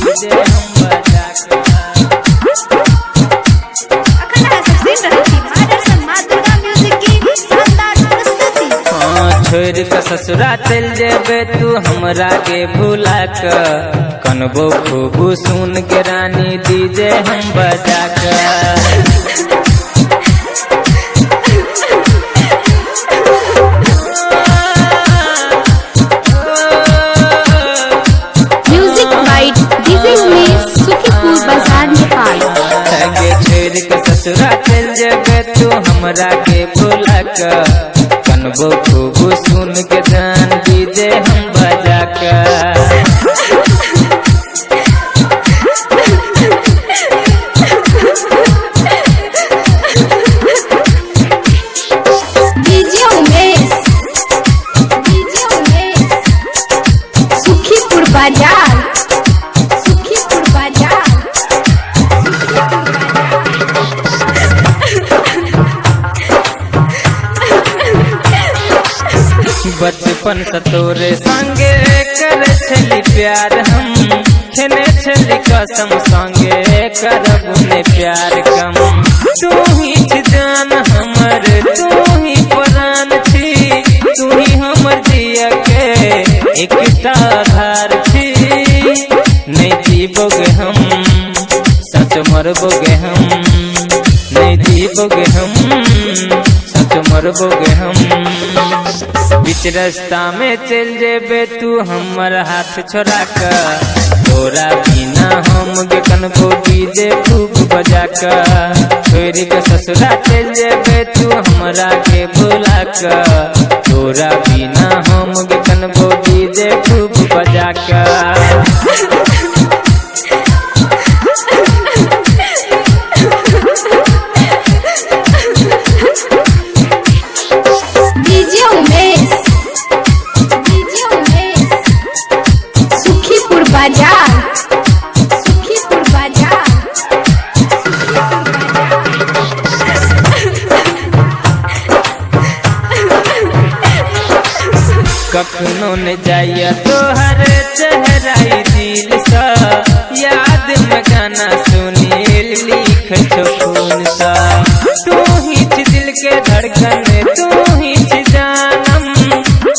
DJ हम बजा के। छोड़ के ससुरा चल जेबे तू हमरा के भूला के, कनबो खूब सुन के रानी डीजे हम बजा के। छोड़ के ससुरा चल जेबे तू हमरा के भूला के, कनबो खूब सुन के जान डीजे हम बजा के। सुखीपुर बाजार बचपन से तोरे संगे करे छली प्यार हम, खेने छली कसम संगे करब ने प्यार कम। तू ही छी जान हमर, तू ही प्राण छी, तू ही हमर जिया के एकटा आधार छी। नहीं जीबोगे हम सच मरबोगे हम, नहीं जीबोगे हम सच मरबोगे हम। बीच रास्ता में चल जेबे तू हमर हाथ छोड़ा के, तोरा बिना हम गे कनको डीजे खूब बजा के। छोड़ के ससुरा चल जेबे तू हमरा के भुला के, तोरा बिना हम गे कनको डीजे खूब बजा के। कखनो न जाइया तोहर चेहरा दिल सा, याद में गाना सुनील लिख खून सा। तू ही छी दिल के धड़कन, तू ही छी जानम,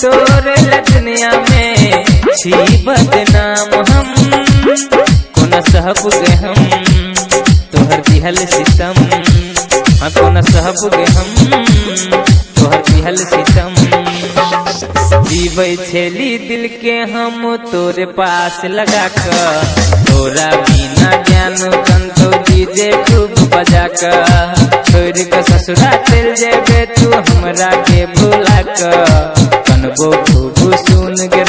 तोरे दुनिया में छी बदनाम हम। कोना सहब गे हम तोहर दिहल सितम, कोना सहब गे हम तोहर दिहल सितम। जीवै छेली दिल के हम तोरे पास लगा के, तोरा बिना ज्ञान कंतो डीजे खूब बजा के। छोड़ के ससुरा चल जेबे तू हमरा के भुला के, कनबो खूब सुन के